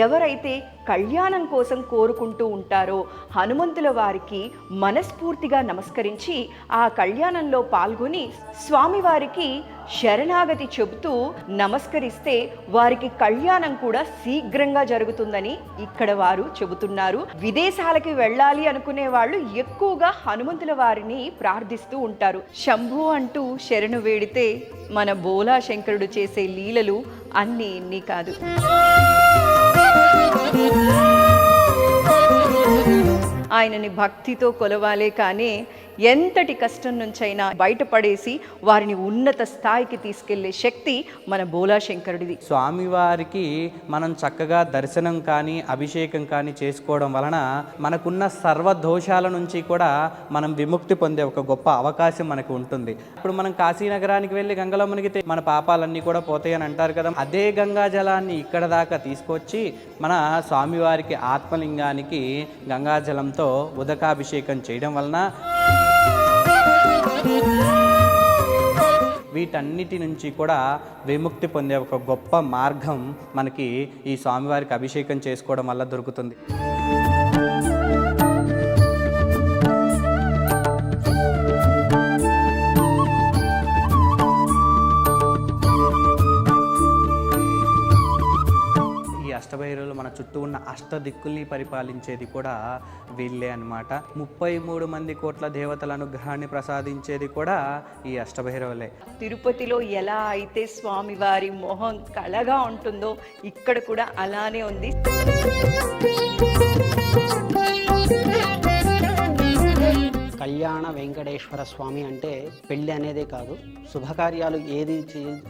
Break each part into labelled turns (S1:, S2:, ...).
S1: ఎవరైతే కళ్యాణం కోసం కోరుకుంటూ ఉంటారో హనుమంతుల వారికి మనస్ఫూర్తిగా నమస్కరించి ఆ కళ్యాణంలో పాల్గొని స్వామివారికి శరణాగతి చెబుతూ నమస్కరిస్తే వారికి కళ్యాణం కూడా శీఘ్రంగా జరుగుతుందని ఇక్కడ వారు చెబుతున్నారు. విదేశాలకి వెళ్ళాలి అనుకునే వాళ్ళు ఎక్కువగా హనుమంతుల వారిని ప్రార్థిస్తూ ఉంటారు. శంభు అంటూ శరణు వేడితే మన బోలా శంకరుడు చేసే లీలలు అన్నీ ఇన్ని కాదు. ఆయనని భక్తితో కొలవాలే కానీ ఎంతటి కష్టం నుంచైనా బయటపడేసి వారిని ఉన్నత స్థాయికి తీసుకెళ్లే శక్తి మన బోలా శంకరుడిది.
S2: స్వామివారికి మనం చక్కగా దర్శనం కానీ అభిషేకం కానీ చేసుకోవడం వలన మనకున్న సర్వ దోషాల నుంచి కూడా మనం విముక్తి పొందే ఒక గొప్ప అవకాశం మనకు ఉంటుంది. ఇప్పుడు మనం కాశీనగరానికి వెళ్ళి గంగలో మునిగితే మన పాపాలన్నీ కూడా పోతాయని అంటారు కదా. అదే గంగా జలాన్ని ఇక్కడ దాకా తీసుకొచ్చి మన స్వామివారికి ఆత్మలింగానికి గంగాజలంతో ఉదకాభిషేకం చేయడం వలన వీటన్నిటి నుంచి కూడా విముక్తి పొందే ఒక గొప్ప మార్గం మనకి ఈ స్వామివారికి అభిషేకం చేసుకోవడం వల్ల దొరుకుతుంది. అష్టభైరవులు మన చుట్టూ ఉన్న అష్టదిక్కుల్ని పరిపాలించేది కూడా వీళ్ళే అన్నమాట. 33 మంది కోట్ల దేవతల అనుగ్రహాన్ని ప్రసాదించేది కూడా ఈ అష్టభైరవులే.
S1: తిరుపతిలో ఎలా అయితే స్వామివారి మొహం కళగా ఉంటుందో ఇక్కడ కూడా అలానే ఉంది.
S3: కళ్యాణ వెంకటేశ్వర స్వామి అంటే పెళ్ళి అనేదే కాదు, శుభకార్యాలు ఏది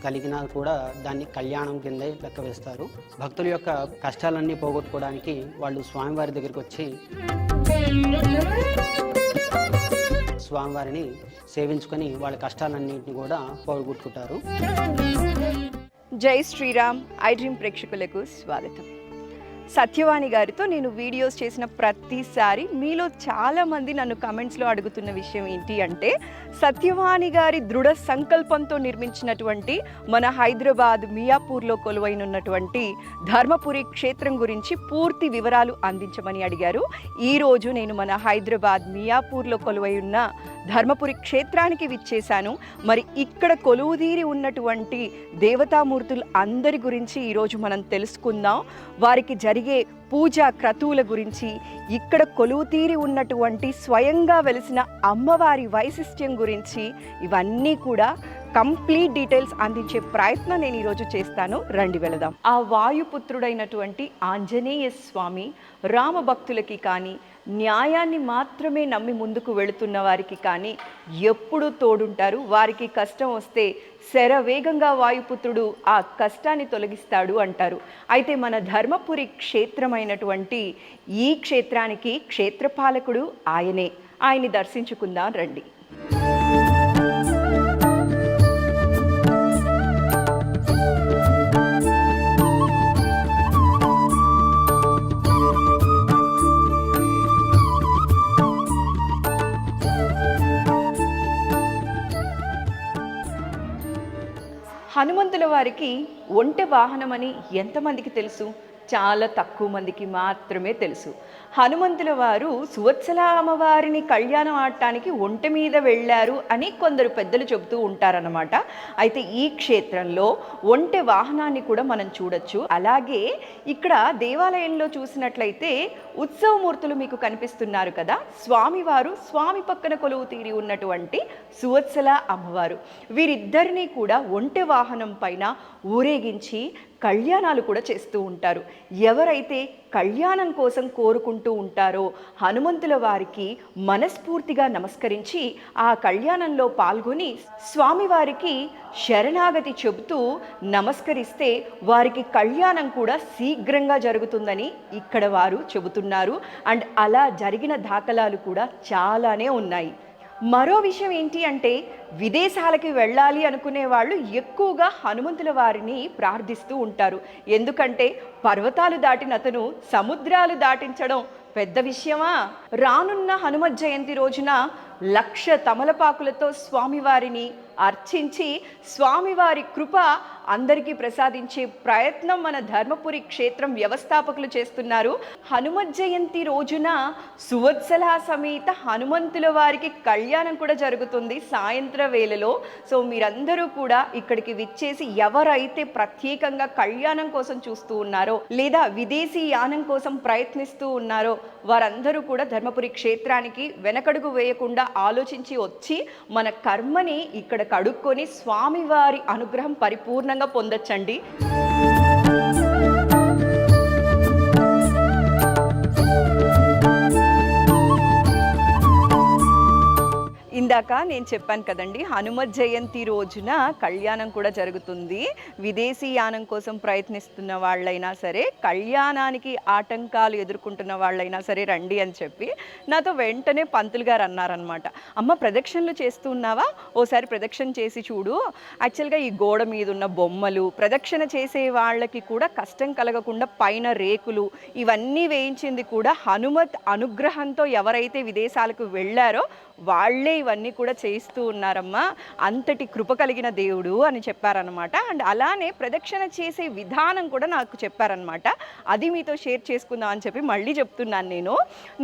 S3: కలిగినా కూడా దాన్ని కళ్యాణం కిందే లెక్క వేస్తారు. భక్తుల యొక్క కష్టాలన్నీ పోగొట్టుకోవడానికి వాళ్ళు స్వామివారి దగ్గరికి వచ్చి స్వామివారిని సేవించుకొని వాళ్ళ కష్టాలన్నింటినీ కూడా పోగొట్టుకుంటారు.
S1: జై శ్రీరామ్. ఐ డ్రీమ్ ప్రేక్షకులకు స్వాగతం. సత్యవాణి గారితో నేను వీడియోస్ చేసిన ప్రతిసారి మీలో చాలామంది నన్ను కమెంట్స్లో అడుగుతున్న విషయం ఏంటి అంటే, సత్యవాణి గారి దృఢ సంకల్పంతో నిర్మించినటువంటి మన హైదరాబాద్ మియాపూర్లో కొలువైనటువంటి ధర్మపురి క్షేత్రం గురించి పూర్తి వివరాలు అందించమని అడిగారు. ఈరోజు నేను మన హైదరాబాద్ మియాపూర్లో కొలువై ఉన్న ధర్మపురి క్షేత్రానికి విచ్చేశాను. మరి ఇక్కడ కొలువుదీరి ఉన్నటువంటి దేవతామూర్తులు అందరి గురించి ఈరోజు మనం తెలుసుకుందాం. వారికి జరిగే పూజా క్రతువుల గురించి, ఇక్కడ కొలువుతీరి ఉన్నటువంటి స్వయంగా వెలిసిన అమ్మవారి వైశిష్ట్యం గురించి, ఇవన్నీ కూడా కంప్లీట్ డీటెయిల్స్ అందించే ప్రయత్నం నేను ఈరోజు చేస్తాను. రండి వెళదాం. ఆ వాయుపుత్రుడైనటువంటి ఆంజనేయ స్వామి రామభక్తులకి కానీ, న్యాయాన్ని మాత్రమే నమ్మి ముందుకు వెళుతున్న వారికి కానీ ఎప్పుడూ తోడుంటారు. వారికి కష్టం వస్తే శరవేగంగా వాయుపుత్రుడు ఆ కష్టాన్ని తొలగిస్తాడు అంటారు. అయితే మన ధర్మపురి క్షేత్రమైనటువంటి ఈ క్షేత్రానికి క్షేత్రపాలకుడు ఆయనే. ఆయన్ని దర్శించుకుందాం రండి. హనుమంతుల వారికి ఒంటె వాహనమని ఎంతమందికి తెలుసు? చాలా తక్కువ మందికి మాత్రమే తెలుసు. హనుమంతుల వారు సువత్సల అమ్మవారిని కళ్యాణం ఆడటానికి ఒంటె మీద వెళ్ళారు అని కొందరు పెద్దలు చెబుతూ ఉంటారన్నమాట. అయితే ఈ క్షేత్రంలో ఒంటె వాహనాన్ని కూడా మనం చూడొచ్చు. అలాగే ఇక్కడ దేవాలయంలో చూసినట్లయితే ఉత్సవమూర్తులు మీకు కనిపిస్తున్నారు కదా, స్వామివారు, స్వామి పక్కన కొలువు తీరి ఉన్నటువంటి సువత్సల అమ్మవారు, వీరిద్దరినీ కూడా ఒంటె వాహనం పైన ఊరేగించి కళ్యాణాలు కూడా చేస్తూ ఉంటారు. ఎవరైతే కళ్యాణం కోసం కోరుకుంటూ ఉంటారో హనుమంతుల వారికి మనస్ఫూర్తిగా నమస్కరించి ఆ కళ్యాణంలో పాల్గొని స్వామివారికి శరణాగతి చెబుతూ నమస్కరిస్తే వారికి కళ్యాణం కూడా శీఘ్రంగా జరుగుతుందని ఇక్కడ వారు చెబుతున్నారు. అండ్ అలా జరిగిన దాఖలాలు కూడా చాలానే ఉన్నాయి. మరో విషయం ఏంటి అంటే, విదేశాలకి వెళ్ళాలి అనుకునే వాళ్ళు ఎక్కువగా హనుమంతుల వారిని ప్రార్థిస్తూ ఉంటారు. ఎందుకంటే పర్వతాలు దాటిన అతను సముద్రాలు దాటించడం పెద్ద విషయమా? రానున్న హనుమత్ జయంతి రోజున 1,00,000 తమలపాకులతో స్వామివారిని అర్చించి స్వామివారి కృప అందరికీ ప్రసాదించే ప్రయత్నం మన ధర్మపురి క్షేత్రం వ్యవస్థాపకులు చేస్తున్నారు. హనుమత్ జయంతి రోజున సువత్సల సమేత హనుమంతుల వారికి కళ్యాణం కూడా జరుగుతుంది సాయంత్ర వేళలో. సో మీరందరూ కూడా ఇక్కడికి విచ్చేసి ఎవరైతే ప్రత్యేకంగా కళ్యాణం కోసం చూస్తూ ఉన్నారో లేదా విదేశీ యానం కోసం ప్రయత్నిస్తూ ఉన్నారో వారందరూ కూడా ధర్మపురి క్షేత్రానికి వెనకడుగు వేయకుండా ఆలోచించి వచ్చి మన కర్మని ఇక్కడ కడుక్కొని స్వామివారి అనుగ్రహం పరిపూర్ణంగా పొందొచ్చండి. ఇందాక నేను చెప్పాను కదండి, హనుమత్ జయంతి రోజున కళ్యాణం కూడా జరుగుతుంది. విదేశీ యానం కోసం ప్రయత్నిస్తున్న వాళ్ళైనా సరే, కళ్యాణానికి ఆటంకాలు ఎదుర్కొంటున్న వాళ్ళైనా సరే రండి అని చెప్పి నాతో వెంటనే పంతులు గారు అన్నారనమాట. అమ్మ ప్రదక్షిణలు చేస్తూ ఉన్నావా, ఓసారి ప్రదక్షిణ చేసి చూడు. యాక్చువల్గా ఈ గోడ మీద ఉన్న బొమ్మలు, ప్రదక్షిణ చేసే వాళ్ళకి కూడా కష్టం కలగకుండా పైన రేకులు ఇవన్నీ వేయించింది కూడా హనుమత్ అనుగ్రహంతో ఎవరైతే విదేశాలకు వెళ్ళారో వాళ్ళే ఇవన్నీ కూడా చేయిస్తూ ఉన్నారమ్మా, అంతటి కృప కలిగిన దేవుడు అని చెప్పారనమాట. అండ్ అలానే ప్రదక్షిణ చేసే విధానం కూడా నాకు చెప్పారనమాట. అది మీతో షేర్ చేసుకుందాం అని చెప్పి మళ్ళీ చెప్తున్నాను నేను.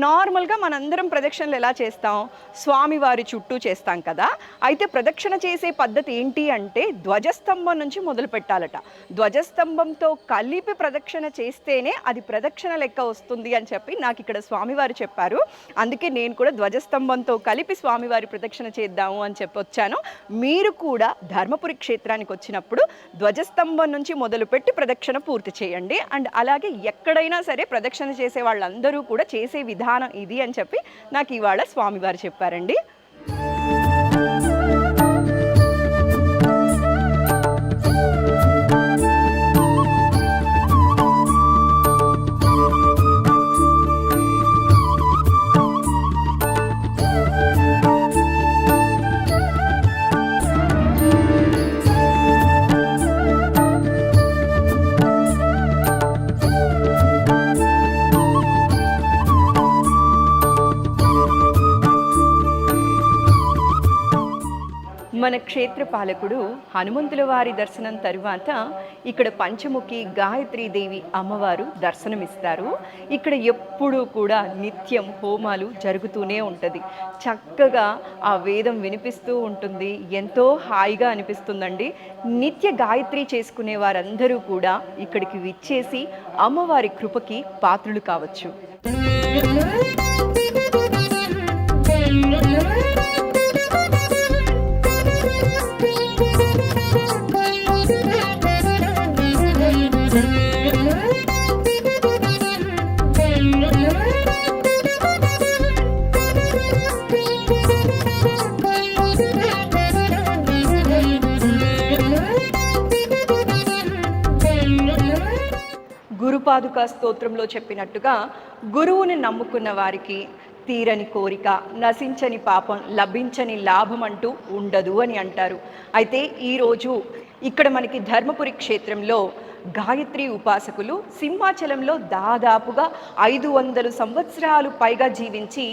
S1: నార్మల్గా మనందరం ప్రదక్షిణలు ఎలా చేస్తాం, స్వామివారి చుట్టూ చేస్తాం కదా. అయితే ప్రదక్షిణ చేసే పద్ధతి ఏంటి అంటే ధ్వజస్తంభం నుంచి మొదలు పెట్టాలట. ధ్వజస్తంభంతో కలిపి ప్రదక్షిణ చేస్తేనే అది ప్రదక్షిణ లెక్క వస్తుంది అని చెప్పి నాకు ఇక్కడ స్వామివారు చెప్పారు. అందుకే నేను కూడా ధ్వజస్తంభంతో కలిపి స్వామివారి ప్రదక్షిణ చేద్దాము అని చెప్పి వచ్చాను. మీరు కూడా ధర్మపురి క్షేత్రానికి వచ్చినప్పుడు ధ్వజస్తంభం నుంచి మొదలుపెట్టి ప్రదక్షిణ పూర్తి చేయండి. అండ్ అలాగే ఎక్కడైనా సరే ప్రదక్షిణ చేసే వాళ్ళందరూ కూడా చేసే విధానం ఇది అని చెప్పి నాకు ఇవాళ స్వామివారు చెప్పారండి. మన క్షేత్ర పాలకుడు హనుమంతుల వారి దర్శనం తరువాత ఇక్కడ పంచముఖి గాయత్రీదేవి అమ్మవారు దర్శనమిస్తారు. ఇక్కడ ఎప్పుడూ కూడా నిత్యం హోమాలు జరుగుతూనే ఉంటుంది. చక్కగా ఆ వేదం వినిపిస్తూ ఉంటుంది. ఎంతో హాయిగా అనిపిస్తుందండి. నిత్య గాయత్రి చేసుకునే వారందరూ కూడా ఇక్కడికి విచ్చేసి అమ్మవారి కృపకి పాత్రులు కావచ్చు. గురుపాదుకా స్తోత్రంలో చెప్పినట్టుగా గురువుని నమ్ముకున్న వారికి తీరని కోరిక, నశించని పాపం, లభించని లాభం అంటూ ఉండదు అని అంటారు. అయితే ఈరోజు ఇక్కడ మనకి ధర్మపురి క్షేత్రంలో గాయత్రి ఉపాసకులు సింహాచలంలో దాదాపుగా 500 సంవత్సరాలు పైగా జీవించి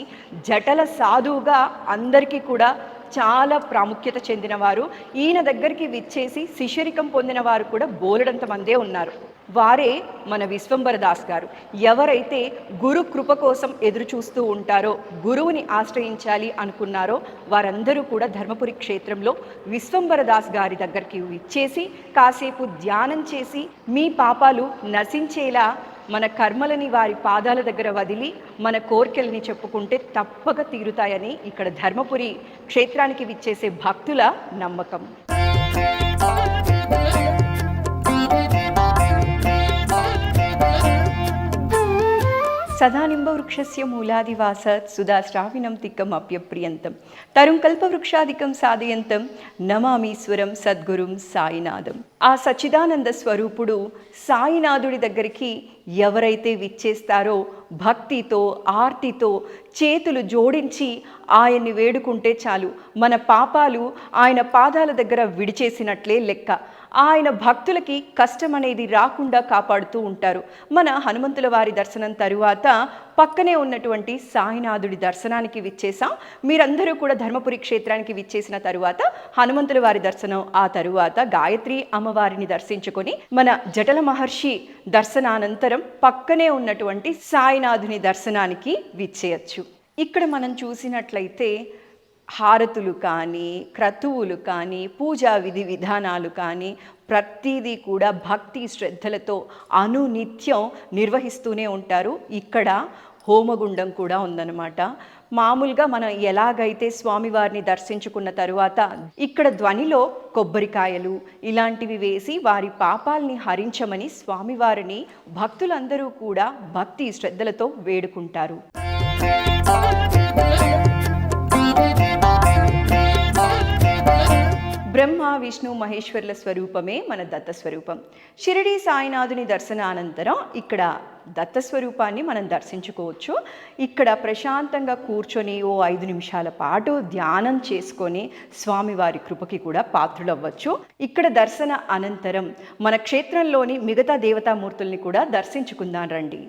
S1: జటల సాధువుగా అందరికీ కూడా చాలా ప్రాముఖ్యత చెందినవారు. ఈయన దగ్గరికి విచ్చేసి శిష్యరికం పొందిన వారు కూడా బోలెడంత మందే ఉన్నారు. వారే మన విశ్వంబర దాస్ గారు. ఎవరైతే గురు కృప కోసం ఎదురు చూస్తూ ఉంటారో, గురువుని ఆశ్రయించాలి అనుకున్నారో వారందరూ కూడా ధర్మపురి క్షేత్రంలో విశ్వంబర దాస్ గారి దగ్గరికి విచ్చేసి కాసేపు ధ్యానం చేసి మీ పాపాలు నశించేలా మన కర్మలని వారి పాదాల దగ్గర వదిలి మన కోరికల్ని చెప్పుకుంటే తప్పక తీరుతాయని ఇక్కడ ధర్మపురి క్షేత్రానికి విచ్చేసే భక్తుల నమ్మకం. సదానింబవృక్షస్య మూలాదివాసాత్ సుధాశ్రావిణం తిక్కం అప్యప్రియంతం తరుం కల్పవృక్షాదికం సాధయంతం నమామీశ్వరం సద్గురుం సాయినాథం. ఆ సచ్చిదానంద స్వరూపుడు సాయినాథుడి దగ్గరికి ఎవరైతే విచ్చేస్తారో భక్తితో ఆర్తితో చేతులు జోడించి ఆయన్ని వేడుకుంటే చాలు, మన పాపాలు ఆయన పాదాల దగ్గర విడిచేసినట్లే లెక్క. ఆయన భక్తులకి కష్టం అనేది రాకుండా కాపాడుతూ ఉంటారు. మన హనుమంతుల వారి దర్శనం తరువాత పక్కనే ఉన్నటువంటి సాయినాథుడి దర్శనానికి విచ్చేసాం. మీరందరూ కూడా ధర్మపురి క్షేత్రానికి విచ్చేసిన తరువాత హనుమంతుల వారి దర్శనం, ఆ తరువాత గాయత్రి అమ్మవారిని దర్శించుకొని మన జటల మహర్షి దర్శనానంతరం పక్కనే ఉన్నటువంటి సాయినాథుని దర్శనానికి విచ్చేయచ్చు. ఇక్కడ మనం చూసినట్లయితే హారతులు కానీ, క్రతువులు కానీ, పూజా విధి విధానాలు కానీ ప్రతిదీ కూడా భక్తి శ్రద్ధలతో అనునిత్యం నిర్వహిస్తూనే ఉంటారు. ఇక్కడ హోమగుండం కూడా ఉందన్నమాట. మామూలుగా మనం ఎలాగైతే స్వామివారిని దర్శించుకున్న తరువాత ఇక్కడ ధ్వనిలో కొబ్బరికాయలు ఇలాంటివి వేసి వారి పాపాల్ని హరించమని స్వామివారిని భక్తులందరూ కూడా భక్తి శ్రద్ధలతో వేడుకుంటారు. బ్రహ్మ విష్ణు మహేశ్వరుల స్వరూపమే మన దత్తస్వరూపం. షిరిడి సాయినాథుని దర్శనానంతరం ఇక్కడ దత్తస్వరూపాన్ని మనం దర్శించుకోవచ్చు. ఇక్కడ ప్రశాంతంగా కూర్చొని ఓ 5 నిమిషాల పాటు ధ్యానం చేసుకొని స్వామివారి కృపకి కూడా పాత్రులవ్వచ్చు. ఇక్కడ దర్శన అనంతరం మన క్షేత్రంలోని మిగతా దేవతామూర్తుల్ని కూడా దర్శించుకుందాం రండి.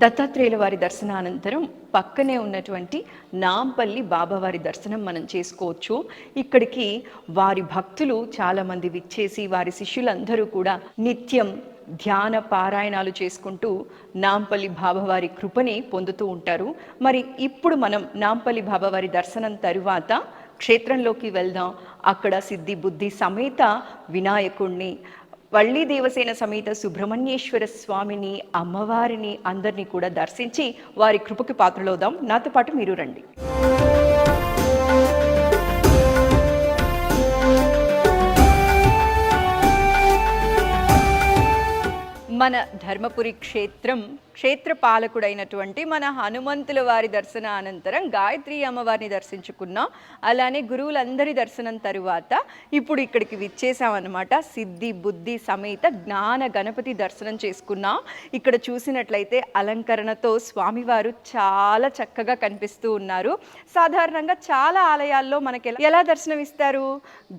S1: దత్తాత్రేయుల వారి దర్శనానంతరం పక్కనే ఉన్నటువంటి నాంపల్లి బాబావారి దర్శనం మనం చేసుకోవచ్చు. ఇక్కడికి వారి భక్తులు చాలామంది విచ్చేసి వారి శిష్యులందరూ కూడా నిత్యం ధ్యాన పారాయణాలు చేసుకుంటూ నాంపల్లి బాబావారి కృపని పొందుతూ ఉంటారు. మరి ఇప్పుడు మనం నాంపల్లి బాబావారి దర్శనం తరువాత క్షేత్రంలోకి వెళ్దాం. అక్కడ సిద్ధి బుద్ధి సమేత వినాయకుణ్ణి, వల్లి దేవసేన సమేత సుబ్రహ్మణ్యేశ్వర స్వామిని, అమ్మవారిని అందరినీ కూడా దర్శించి వారి కృపకి పాత్రలవుదాం. నాతో పాటు మీరు రండి. మన ధర్మపురి క్షేత్ర పాలకుడైనటువంటి మన హనుమంతుల వారి దర్శన అనంతరం గాయత్రి అమ్మవారిని దర్శించుకున్నాం. అలానే గురువులందరి దర్శనం తరువాత ఇప్పుడు ఇక్కడికి విచ్చేసామన్నమాట. సిద్ధి బుద్ధి సమేత జ్ఞాన గణపతి దర్శనం చేసుకున్నాం. ఇక్కడ చూసినట్లయితే అలంకరణతో స్వామివారు చాలా చక్కగా కనిపిస్తూ ఉన్నారు. సాధారణంగా చాలా ఆలయాల్లో మనకి ఎలా దర్శనం ఇస్తారు?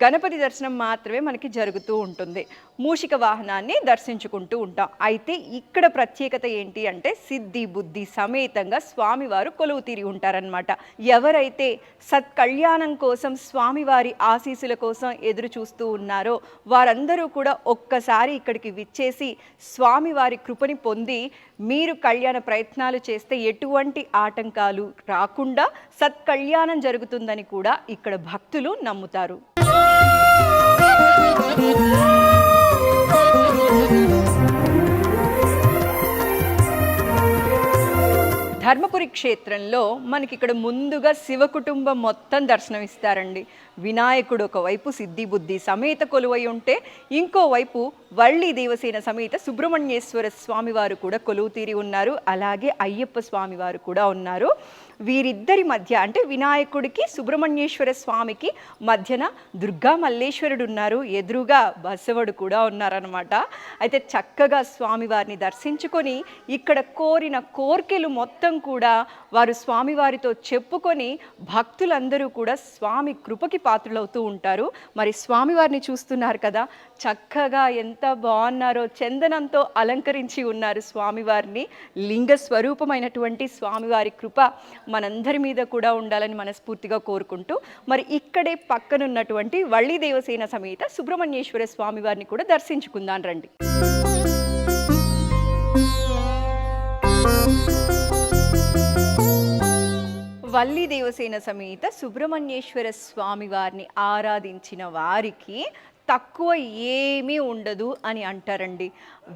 S1: గణపతి దర్శనం మాత్రమే మనకి జరుగుతూ ఉంటుంది. మూషిక వాహనాన్ని దర్శించుకుంటూ ఉంటాం. అయితే ఇక్కడ ప్రత్యేకత ఏంటి అంటే సిద్ధి బుద్ధి సమేతంగా స్వామివారు కొలువు తీరి ఉంటారనమాట. ఎవరైతే సత్కళ్యాణం కోసం స్వామివారి ఆశీస్సుల కోసం ఎదురు చూస్తూ ఉన్నారో వారందరూ కూడా ఒక్కసారి ఇక్కడికి విచ్చేసి స్వామివారి కృపని పొంది మీరు కళ్యాణ ప్రయత్నాలు చేస్తే ఎటువంటి ఆటంకాలు రాకుండా సత్కళ్యాణం జరుగుతుందని కూడా ఇక్కడ భక్తులు నమ్ముతారు. ధర్మపురి క్షేత్రంలో మనకి ఇక్కడ ముందుగా శివ కుటుంబం మొత్తం దర్శనం ఇస్తారండి. వినాయకుడు ఒకవైపు సిద్ధి బుద్ధి సమేత కొలువై ఉంటే ఇంకోవైపు వల్లి దేవసేన సమేత సుబ్రహ్మణ్యేశ్వర స్వామివారు కూడా కొలువు తీరి ఉన్నారు. అలాగే అయ్యప్ప స్వామివారు కూడా ఉన్నారు. వీరిద్దరి మధ్య అంటే వినాయకుడికి సుబ్రహ్మణ్యేశ్వర స్వామికి మధ్యన దుర్గా మల్లేశ్వరుడు ఉన్నారు. ఎదురుగా బసవుడు కూడా ఉన్నారనమాట. అయితే చక్కగా స్వామివారిని దర్శించుకొని ఇక్కడ కోరిన కోర్కెలు మొత్తం కూడా వారు స్వామివారితో చెప్పుకొని భక్తులందరూ కూడా స్వామి కృపకి పాత్రలవుతూ ఉంటారు. మరి స్వామివారిని చూస్తున్నారు కదా, చక్కగా ఎంత బాగున్నారో, చందనంతో అలంకరించి ఉన్నారు స్వామివారిని. లింగ స్వరూపమైనటువంటి స్వామివారి కృప మనందరి మీద కూడా ఉండాలని మనస్ఫూర్తిగా కోరుకుంటూ మరి ఇక్కడే పక్కనున్నటువంటి వల్లి దేవసేన సమేత సుబ్రహ్మణ్యేశ్వర స్వామివారిని కూడా దర్శించుకుందాం రండి. వల్లి దేవసేన సమేత సుబ్రహ్మణ్యేశ్వర స్వామి వారిని ఆరాధించిన వారికి తక్కువ ఏమీ ఉండదు అని అంటారండి.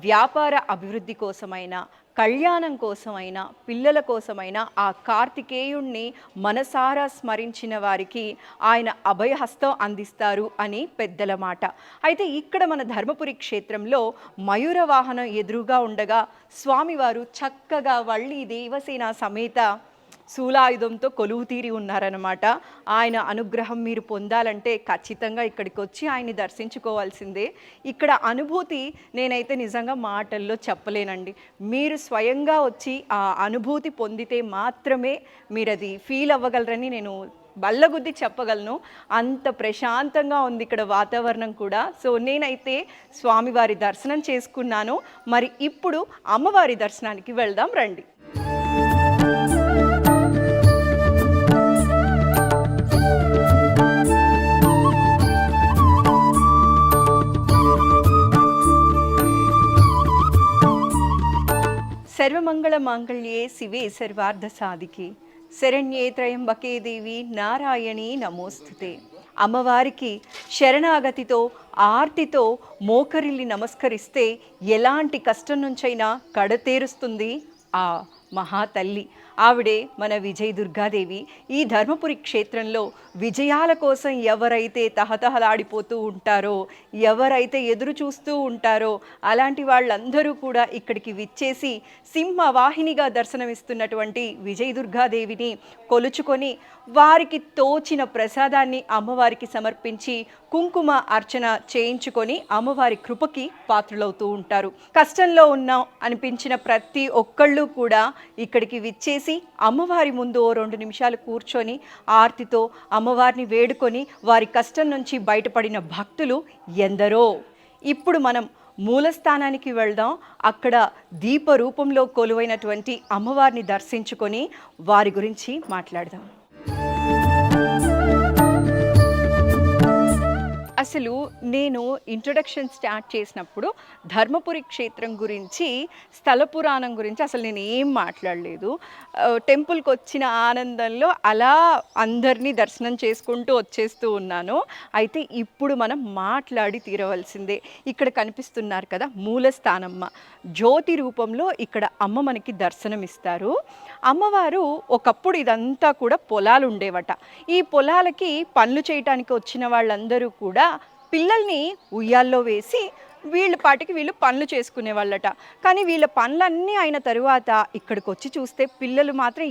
S1: వ్యాపార అభివృద్ధి కోసమైనా, కళ్యాణం కోసమైనా, పిల్లల కోసమైనా ఆ కార్తికేయుణ్ణి మనసారా స్మరించిన వారికి ఆయన అభయహస్తం అందిస్తారు అని పెద్దల మాట. అయితే ఇక్కడ మన ధర్మపురి క్షేత్రంలో మయూర వాహనం ఎదురుగా ఉండగా స్వామివారు చక్కగా వల్లి దేవసేన సమేత శూలాయుధంతో కొలువు తీరి ఉన్నారనమాట. ఆయన అనుగ్రహం మీరు పొందాలంటే ఖచ్చితంగా ఇక్కడికి వచ్చి ఆయన్ని దర్శించుకోవాల్సిందే. ఇక్కడ అనుభూతి నేనైతే నిజంగా మాటల్లో చెప్పలేనండి. మీరు స్వయంగా వచ్చి ఆ అనుభూతి పొందితే మాత్రమే మీరు అది ఫీల్ అవ్వగలరని నేను బల్లగుద్ది చెప్పగలను. అంత ప్రశాంతంగా ఉంది ఇక్కడ వాతావరణం కూడా. సో నేనైతే స్వామివారి దర్శనం చేసుకున్నాను. మరి ఇప్పుడు అమ్మవారి దర్శనానికి వెళ్దాం రండి. సర్వమంగళ మాంగళ్యే శివే సర్వార్థ సాధికే శరణ్యే త్రయంబకే దేవి నారాయణి నమోస్తుతే. అమ్మవారికి శరణాగతితో ఆర్తితో మోకరిల్లి నమస్కరిస్తే ఎలాంటి కష్టం నుంచైనా కడతేరుస్తుంది ఆ మహాతల్లి. ఆవిడే మన విజయ దుర్గాదేవి. ఈ ధర్మపురి క్షేత్రంలో విజయాల కోసం ఎవరైతే తహతహలాడిపోతూ ఉంటారో, ఎవరైతే ఎదురు చూస్తూ ఉంటారో అలాంటి వాళ్ళందరూ కూడా ఇక్కడికి విచ్చేసి సింహవాహినిగా దర్శనమిస్తున్నటువంటి విజయ దుర్గాదేవిని కొలుచుకొని వారికి తోచిన ప్రసాదాన్ని అమ్మవారికి సమర్పించి కుంకుమ అర్చన చేయించుకొని అమ్మవారి కృపకి పాత్రలవుతూ ఉంటారు. కష్టంలో ఉన్నాం అనిపించిన ప్రతి ఒక్కళ్ళు కూడా ఇక్కడికి విచ్చేసి అమ్మవారి ముందు 2 నిమిషాలు కూర్చొని ఆర్తితో అమ్మవారిని వేడుకొని వారి కష్టం నుంచి బయటపడిన భక్తులు ఎందరో. ఇప్పుడు మనం మూలస్థానానికి వెళ్దాం. అక్కడ దీప రూపంలో కొలువైనటువంటి అమ్మవారిని దర్శించుకొని వారి గురించి మాట్లాడదాం. అసలు నేను ఇంట్రొడక్షన్ స్టార్ట్ చేసినప్పుడు ధర్మపురి క్షేత్రం గురించి, స్థల పురాణం గురించి అసలు నేను ఏం మాట్లాడలేదు. టెంపుల్కి వచ్చిన ఆనందంలో అలా అందరినీ దర్శనం చేసుకుంటూ వచ్చేస్తూ ఉన్నాను. అయితే ఇప్పుడు మనం మాట్లాడి తీరవలసిందే. ఇక్కడ కనిపిస్తున్నారు కదా మూలస్థానమ్మ, జ్యోతి రూపంలో ఇక్కడ అమ్మ మనకి దర్శనం ఇస్తారు. అమ్మవారు ఒకప్పుడు ఇదంతా కూడా పొలాలు ఉండేవట. ఈ పొలాలకి పనులు చేయటానికి వచ్చిన వాళ్ళందరూ కూడా పిల్లల్ని ఉయ్యాల్లో వేసి వీళ్ళ పాటికి వీళ్ళు పనులు చేసుకునే వాళ్ళట. కానీ వీళ్ళ పనులన్నీ అయిన తరువాత ఇక్కడికి వచ్చి చూస్తే పిల్లలు మాత్రం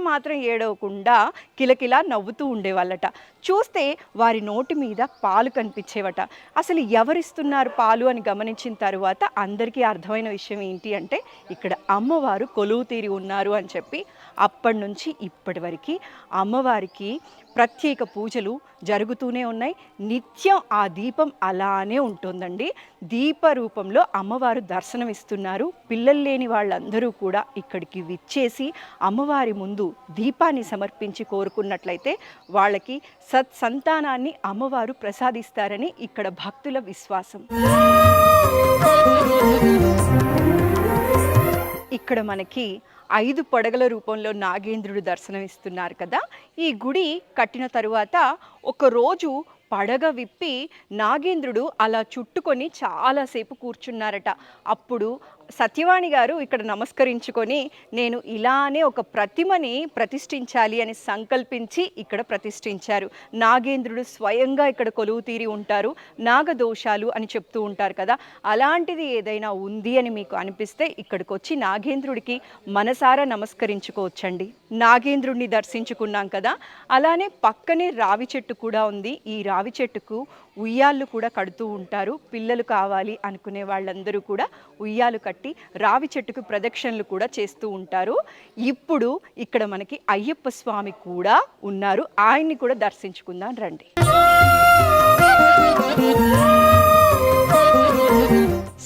S1: మాత్రం ఏడవకుండా కిలకిలా నవ్వుతూ ఉండేవాళ్ళట. చూస్తే వారి నోటి మీద పాలు కనిపించేవట. అసలు ఎవరిస్తున్నారు పాలు అని గమనించిన తరువాత అందరికీ అర్థమైన విషయం ఏంటి అంటే ఇక్కడ అమ్మవారు కొలువు తీరి ఉన్నారు అని చెప్పి అప్పటి నుంచి ఇప్పటి వరకు అమ్మవారికి ప్రత్యేక పూజలు జరుగుతూనే ఉన్నాయి. నిత్యం ఆ దీపం అలానే ఉంటుందండి. దీప రూపంలో అమ్మవారు దర్శనమిస్తున్నారు. పిల్లలు లేని వాళ్ళందరూ కూడా ఇక్కడికి విచ్చేసి అమ్మవారి ముందు దీపాన్ని సమర్పించి కోరుకున్నట్లయితే వాళ్ళకి సత్సంతానాన్ని అమ్మవారు ప్రసాదిస్తారని ఇక్కడ భక్తుల విశ్వాసం. ఇక్కడ మనకి 5 పడగల రూపంలో నాగేంద్రుడు దర్శనమిస్తున్నారు కదా. ఈ గుడి కట్టిన తరువాత ఒకరోజు పడగ విప్పి నాగేంద్రుడు అలా చుట్టుకొని చాలాసేపు కూర్చున్నారట. అప్పుడు సత్యవాణి గారు ఇక్కడ నమస్కరించుకొని నేను ఇలానే ఒక ప్రతిమని ప్రతిష్ఠించాలి అని సంకల్పించి ఇక్కడ ప్రతిష్ఠించారు. నాగేంద్రుడు స్వయంగా ఇక్కడ కొలువు తీరి ఉంటారు. నాగదోషాలు అని చెప్తూ ఉంటారు కదా, అలాంటిది ఏదైనా ఉంది అని మీకు అనిపిస్తే ఇక్కడికి వచ్చి నాగేంద్రుడికి మనసారా నమస్కరించుకోవచ్చండి. నాగేంద్రుడిని దర్శించుకున్నాం కదా, అలానే పక్కనే రావి చెట్టు కూడా ఉంది. ఈ రావి చెట్టుకు ఉయ్యాళ్ళు కూడా కడుతూ ఉంటారు. పిల్లలు కావాలి అనుకునే వాళ్ళందరూ కూడా ఉయ్యాలు కట్టి రావి చెట్టుకు ప్రదక్షిణలు కూడా చేస్తూ ఉంటారు. ఇప్పుడు ఇక్కడ మనకి అయ్యప్ప స్వామి కూడా ఉన్నారు. ఆయన్ని కూడా దర్శించుకుందాం రండి.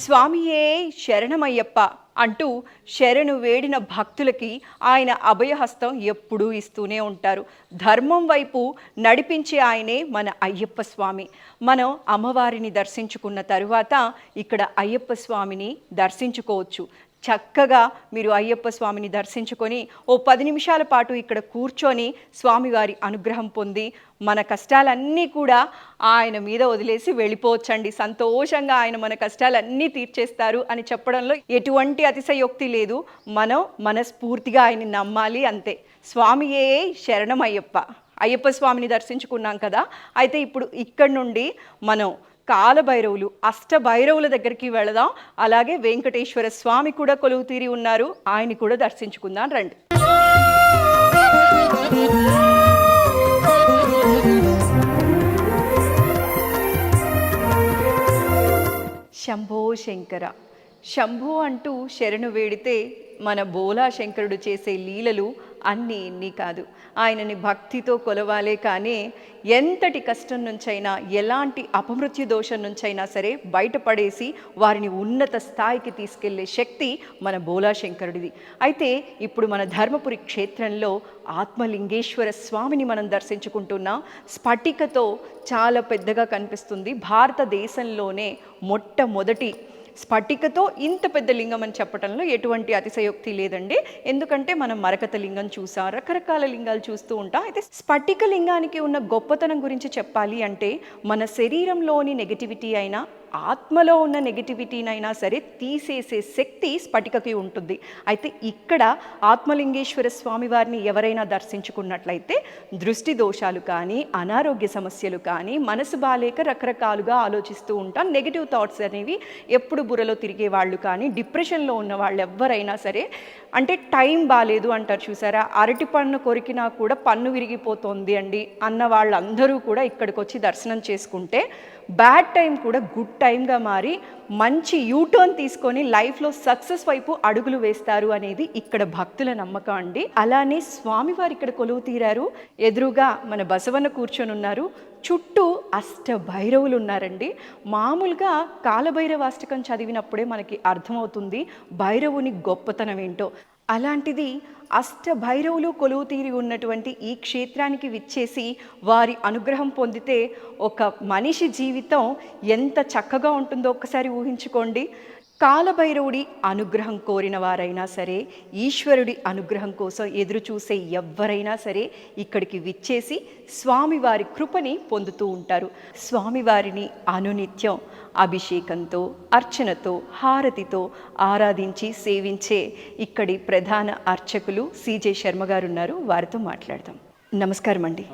S1: స్వామియే శరణమయ్యప్ప అంటూ శరణు వేడిన భక్తులకి ఆయన అభయహస్తం ఎప్పుడూ ఇస్తూనే ఉంటారు. ధర్మం వైపు నడిపించే ఆయనే మన అయ్యప్ప స్వామి. మనం అమ్మవారిని దర్శించుకున్న తరువాత ఇక్కడ అయ్యప్ప స్వామిని దర్శించుకోవచ్చు. చక్కగా మీరు అయ్యప్ప స్వామిని దర్శించుకొని 10 నిమిషాల పాటు ఇక్కడ కూర్చొని స్వామివారి అనుగ్రహం పొంది మన కష్టాలన్నీ కూడా ఆయన మీద వదిలేసి వెళ్ళిపోవచ్చండి. సంతోషంగా ఆయన మన కష్టాలన్నీ తీర్చేస్తారు అని చెప్పడంలో ఎటువంటి అతిశయోక్తి లేదు. మనం మనస్ఫూర్తిగా ఆయన్ని నమ్మాలి అంతే. స్వామియే శరణమయ్యప్ప. అయ్యప్ప స్వామిని దర్శించుకున్నాం కదా. అయితే ఇప్పుడు ఇక్కడి నుండి మనం కాలభైరవులు, అష్టభైరవుల దగ్గరికి వెళదాం. అలాగే వెంకటేశ్వర స్వామి కూడా కొలువు తీరి ఉన్నారు. ఆయన్ని కూడా దర్శించుకుందాం రండి. శంభో శంకర. శంభో అంటూ శరణు వేడితే మన బోలా శంకరుడు చేసే లీలలు అన్నీ ఇన్ని కాదు. ఆయనని భక్తితో కొలవాలే కానీ ఎంతటి కష్టం నుంచైనా ఎలాంటి అపమృత్యు దోషం నుంచైనా సరే బయటపడేసి వారిని ఉన్నత స్థాయికి తీసుకెళ్లే శక్తి మన బోలాశంకరుడిది. అయితే ఇప్పుడు మన ధర్మపురి క్షేత్రంలో ఆత్మలింగేశ్వర స్వామిని మనం దర్శించుకుంటున్నాం. స్ఫటికతో చాలా పెద్దగా కనిపిస్తుంది. భారతదేశంలోనే మొట్టమొదటి స్ఫటికతో ఇంత పెద్ద లింగం అని చెప్పడంలో ఎటువంటి అతిశయోక్తి లేదండి. ఎందుకంటే మనం మరకత లింగం చూసాం, రకరకాల లింగాలు చూస్తూ ఉంటాం. అయితే స్ఫటిక లింగానికి ఉన్న గొప్పతనం గురించి చెప్పాలి అంటే మన శరీరంలోని నెగటివిటీ అయినా ఆత్మలో ఉన్న నెగటివిటీనైనా సరే తీసేసే శక్తి స్ఫటికకి ఉంటుంది. అయితే ఇక్కడ ఆత్మలింగేశ్వర స్వామి వారిని ఎవరైనా దర్శించుకున్నట్లయితే దృష్టి దోషాలు కానీ అనారోగ్య సమస్యలు కానీ మనసు బాలేక రకరకాలుగా ఆలోచిస్తూ ఉంటాం. నెగిటివ్ థాట్స్ అనేవి ఎప్పుడు బుర్రలో తిరిగే వాళ్ళు కానీ డిప్రెషన్లో ఉన్న వాళ్ళు ఎవరైనా సరే, అంటే టైం బాగాలేదు అంటారు చూసారా, అరటి పన్ను కొరికినా కూడా పన్ను విరిగిపోతుంది అండి అన్న వాళ్ళందరూ కూడా ఇక్కడికి వచ్చి దర్శనం చేసుకుంటే బ్యాడ్ టైం కూడా గుడ్ టైంగా మారి మంచి యూటర్న్ తీసుకొని లైఫ్లో సక్సెస్ వైపు అడుగులు వేస్తారు అనేది ఇక్కడ భక్తుల నమ్మకం అండి. అలానే స్వామివారు ఇక్కడ కొలువు తీరారు. ఎదురుగా మన బసవన్న కూర్చొని ఉన్నారు. చుట్టూ అష్ట భైరవులు ఉన్నారండి. మామూలుగా కాలభైరవాష్టకం చదివినప్పుడే మనకి అర్థమవుతుంది భైరవుని గొప్పతనం ఏంటో. అలాంటిది అష్ట భైరవులు కొలువు తీరి ఉన్నటువంటి ఈ క్షేత్రానికి విచ్చేసి వారి అనుగ్రహం పొందితే ఒక మనిషి జీవితం ఎంత చక్కగా ఉంటుందో ఒక్కసారి ఊహించుకోండి. కాలభైరవుడి అనుగ్రహం కోరిన వారైనా సరే, ఈశ్వరుడి అనుగ్రహం కోసం ఎదురు చూసే ఎవ్వరైనా సరే ఇక్కడికి విచ్చేసి స్వామివారి కృపని పొందుతూ ఉంటారు. స్వామివారిని అనునిత్యం అభిషేకంతో, అర్చనతో, హారతితో ఆరాధించి సేవించే ఇక్కడి ప్రధాన అర్చకులు సిజే శర్మ గారు ఉన్నారు. వారితో మాట్లాడదాం. నమస్కారం అండి.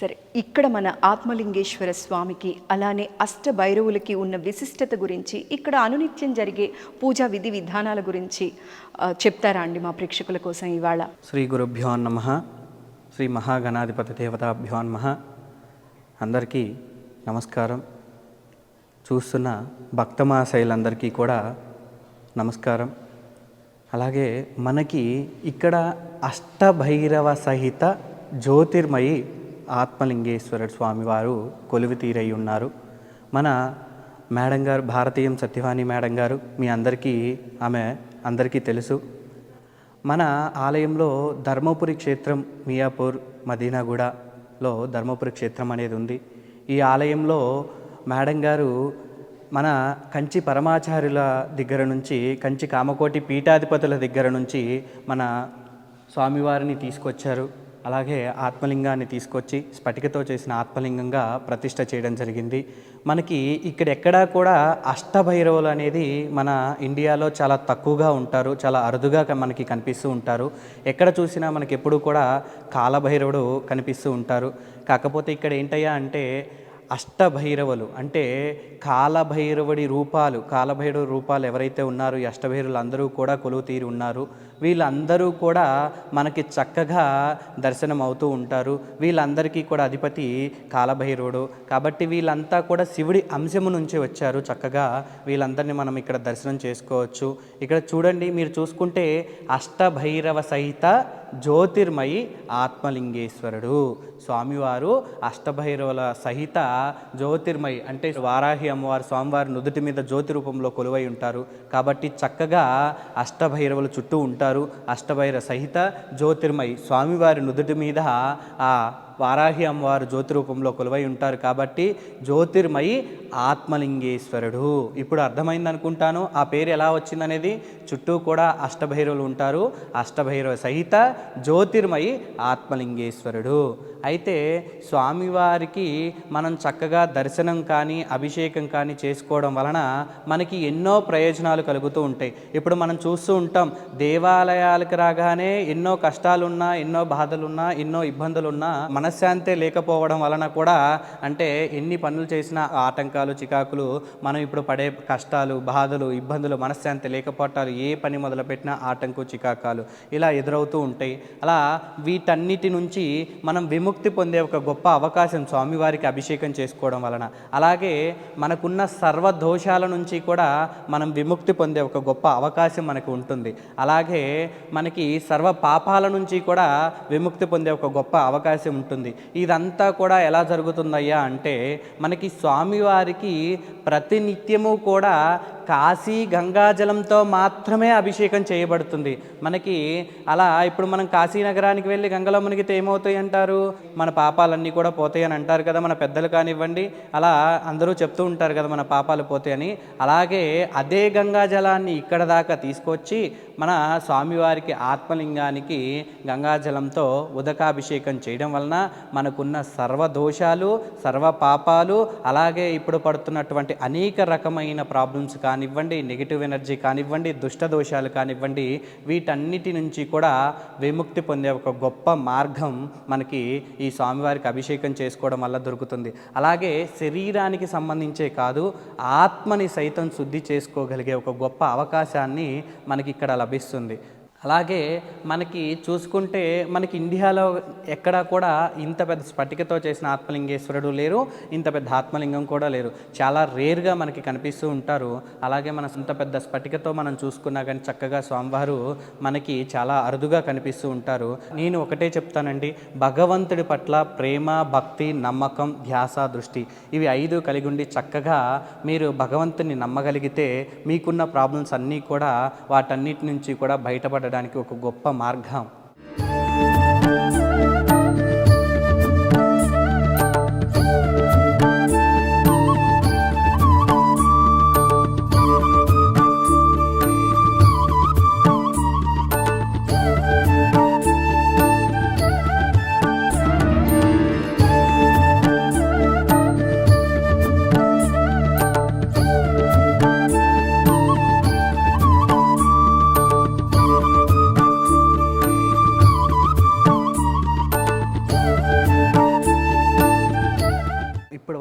S1: సరే, ఇక్కడ మన ఆత్మలింగేశ్వర స్వామికి అలానే అష్ట భైరవులకి ఉన్న విశిష్టత గురించి, ఇక్కడ అనునిత్యం జరిగే పూజా విధి విధానాల గురించి చెప్తారా అండి మా ప్రేక్షకుల కోసం ఇవాళ?
S2: శ్రీ గురుభ్యో నమః. శ్రీ మహాగణాధిపతి దేవతాభ్యో నమః. అందరికీ నమస్కారం. చూస్తున్న భక్తమాశయులందరికీ కూడా నమస్కారం. అలాగే మనకి ఇక్కడ అష్టభైరవ సహిత జ్యోతిర్మయి ఆత్మలింగేశ్వర స్వామివారు కొలువు తీరై ఉన్నారు. మన మేడం గారు, భారతీయం సత్యవాణి మేడం గారు, మీ అందరికీ ఆమె అందరికీ తెలుసు. మన ఆలయంలో ధర్మపురి క్షేత్రం, మియాపూర్, మదీనాగూడలో ధర్మపురి క్షేత్రం అనేది ఉంది. ఈ ఆలయంలో మేడం గారు మన కంచి పరమాచార్యుల దగ్గర నుంచి, కంచి కామకోటి పీఠాధిపతుల దగ్గర నుంచి మన స్వామివారిని తీసుకొచ్చారు. అలాగే ఆత్మలింగాన్ని తీసుకొచ్చి స్ఫటికతో చేసిన ఆత్మలింగంగా ప్రతిష్ఠ చేయడం జరిగింది. మనకి ఇక్కడ ఎక్కడా కూడా అష్టభైరవులు అనేది మన ఇండియాలో చాలా తక్కువగా ఉంటారు, చాలా అరుదుగా మనకి కనిపిస్తూ ఉంటారు. ఎక్కడ చూసినా మనకి ఎప్పుడూ కూడా కాలభైరవుడు కనిపిస్తూ ఉంటారు. కాకపోతే ఇక్కడ ఏంటయ్యా అంటే అష్టభైరవులు అంటే కాలభైరవుడి రూపాలు, కాలభైరవ రూపాలు ఎవరైతే ఉన్నారో ఈ అష్టభైరవులు అందరూ కూడా కొలువు తీరి ఉన్నారు. వీళ్ళందరూ కూడా మనకి చక్కగా దర్శనం అవుతూ ఉంటారు. వీళ్ళందరికీ కూడా అధిపతి కాలభైరవుడు కాబట్టి వీళ్ళంతా కూడా శివుడి అంశము నుంచి వచ్చారు. చక్కగా వీళ్ళందరినీ మనం ఇక్కడ దర్శనం చేసుకోవచ్చు. ఇక్కడ చూడండి, మీరు చూసుకుంటే అష్టభైరవ సహిత జ్యోతిర్మయి ఆత్మలింగేశ్వరుడు స్వామివారు అష్టభైరవుల సహిత జ్యోతిర్మయి అంటే వారాహి అమ్మవారు స్వామివారి నుదుటి మీద జ్యోతి రూపంలో కొలువై ఉంటారు. కాబట్టి చక్కగా అష్టభైరవులు చుట్టూ ఉంటారు. అష్టభైరవ సహిత జ్యోతిర్మయి స్వామివారి నుదుటి మీద ఆ వారాహి అమ్మవారు జ్యోతి రూపంలో కొలువై ఉంటారు. కాబట్టి జ్యోతిర్మయి ఆత్మలింగేశ్వరుడు. ఇప్పుడు అర్థమైంది అనుకుంటాను ఆ పేరు ఎలా వచ్చిందనేది. చుట్టూ కూడా అష్టభైరవులు ఉంటారు. అష్టభైరవ సహిత జ్యోతిర్మయి ఆత్మలింగేశ్వరుడు. అయితే స్వామివారికి మనం చక్కగా దర్శనం కానీ అభిషేకం కానీ చేసుకోవడం వలన మనకి ఎన్నో ప్రయోజనాలు కలుగుతూ ఉంటాయి. ఇప్పుడు మనం చూస్తూ ఉంటాం, దేవాలయాలకు రాగానే ఎన్నో కష్టాలున్నా, ఎన్నో బాధలున్నా, ఎన్నో ఇబ్బందులున్నా మన మనశ్శాంతే లేకపోవడం వలన కూడా అంటే ఎన్ని పనులు చేసినా ఆటంకాలు చికాకులు మనం ఇప్పుడు పడే కష్టాలు బాధలు ఇబ్బందులు మనశ్శాంతి లేకపోవటాలు ఏ పని మొదలుపెట్టినా ఆటంకు చికాకాలు ఇలా ఎదురవుతూ ఉంటాయి. అలా వీటన్నిటి నుంచి మనం విముక్తి పొందే ఒక గొప్ప అవకాశం స్వామివారికి అభిషేకం చేసుకోవడం వలన, అలాగే మనకున్న సర్వ దోషాల నుంచి కూడా మనం విముక్తి పొందే ఒక గొప్ప అవకాశం మనకు ఉంటుంది. అలాగే మనకి సర్వ పాపాల నుంచి కూడా విముక్తి పొందే ఒక గొప్ప అవకాశం ఉంటుంది. ఇదంతా కూడా ఎలా జరుగుతుందయ్యా అంటే మనకి స్వామివారికి ప్రతినిత్యము కూడా కాశీ గంగాజలంతో మాత్రమే అభిషేకం చేయబడుతుంది. మనకి అలా ఇప్పుడు మనం కాశీ నగరానికి వెళ్ళి గంగలో మునిగితే ఏమవుతాయి అంటారు, మన పాపాలన్నీ కూడా పోతాయి అని అంటారు కదా మన పెద్దలు కానివ్వండి, అలా అందరూ చెప్తూ ఉంటారు కదా మన పాపాలు పోతాయని. అలాగే అదే గంగాజలాన్ని ఇక్కడ దాకా తీసుకొచ్చి మన స్వామివారికి ఆత్మలింగానికి గంగాజలంతో ఉదకాభిషేకం చేయడం వలన మనకున్న సర్వ దోషాలు సర్వ పాపాలు అలాగే ఇప్పుడు పడుతున్నటువంటి అనేక రకమైన ప్రాబ్లమ్స్ కానివ్వండి, నెగిటివ్ ఎనర్జీ కానివ్వండి, దుష్ట దోషాలు కానివ్వండి, వీటన్నిటి నుంచి కూడా విముక్తి పొందే ఒక గొప్ప మార్గం మనకి ఈ స్వామివారికి అభిషేకం చేసుకోవడం వల్ల దొరుకుతుంది. అలాగే శరీరానికి సంబంధించే కాదు, ఆత్మని సైతం శుద్ధి చేసుకోగలిగే ఒక గొప్ప అవకాశాన్ని మనకి ఇక్కడ లభిస్తుంది. అలాగే మనకి చూసుకుంటే మనకి ఇండియాలో ఎక్కడా కూడా ఇంత పెద్ద స్ఫటికతో చేసిన ఆత్మలింగేశ్వరుడు లేరు, ఇంత పెద్ద ఆత్మలింగం కూడా లేరు. చాలా రేర్గా మనకి కనిపిస్తూ ఉంటారు. అలాగే మన ఇంత పెద్ద స్ఫటికతో మనం చూసుకున్నా కానీ చక్కగా స్వామివారు మనకి చాలా అరుదుగా కనిపిస్తూ ఉంటారు. నేను ఒకటే చెప్తానండి, భగవంతుడి పట్ల ప్రేమ, భక్తి, నమ్మకం, ధ్యాస, దృష్టి ఇవి 5 కలిగి ఉండి చక్కగా మీరు భగవంతుని నమ్మగలిగితే మీకున్న ప్రాబ్లమ్స్ అన్నీ కూడా వాటన్నిటి నుంచి కూడా బయటపడ ఒక గొప్ప మార్గం.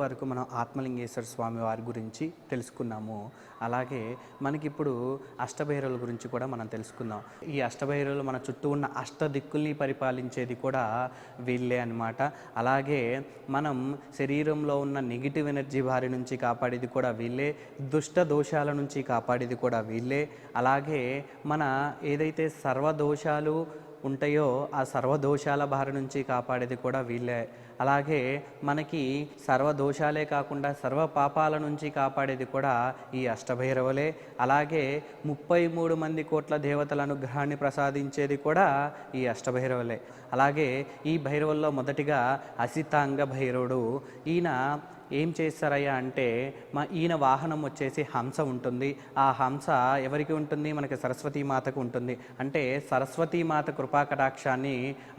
S2: వరకు మనం ఆత్మలింగేశ్వర స్వామి వారి గురించి తెలుసుకున్నాము. అలాగే మనకిప్పుడు అష్టభైరవుల గురించి కూడా మనం తెలుసుకుందాం. ఈ అష్టభైరవులు మన చుట్టూ ఉన్న అష్టదిక్కుల్ని పరిపాలించేది కూడా వీళ్ళే అన్నమాట. అలాగే మనం శరీరంలో ఉన్న నెగిటివ్ ఎనర్జీ బారి నుంచి కాపాడేది కూడా వీళ్ళే, దుష్ట దోషాల నుంచి కాపాడేది కూడా వీళ్ళే. అలాగే మన ఏదైతే సర్వదోషాలు ఉంటాయో ఆ సర్వదోషాల బారి నుంచి కాపాడేది కూడా వీళ్ళే. అలాగే మనకి సర్వదోషాలే కాకుండా సర్వ పాపాల నుంచి కాపాడేది కూడా ఈ అష్టభైరవులే. అలాగే 33 మంది కోట్ల దేవతల అనుగ్రహాన్ని ప్రసాదించేది కూడా ఈ అష్టభైరవులే. అలాగే ఈ భైరవుల్లో మొదటిగా అసితాంగ భైరవుడు. ఈయన ఏం చేస్తారయ్యా అంటే ఈయన వాహనం వచ్చేసి హంస ఉంటుంది. ఆ హంస ఎవరికి ఉంటుంది? మనకి సరస్వతీమాతకు ఉంటుంది. అంటే సరస్వతీమాత కృపాకటాక్షాన్ని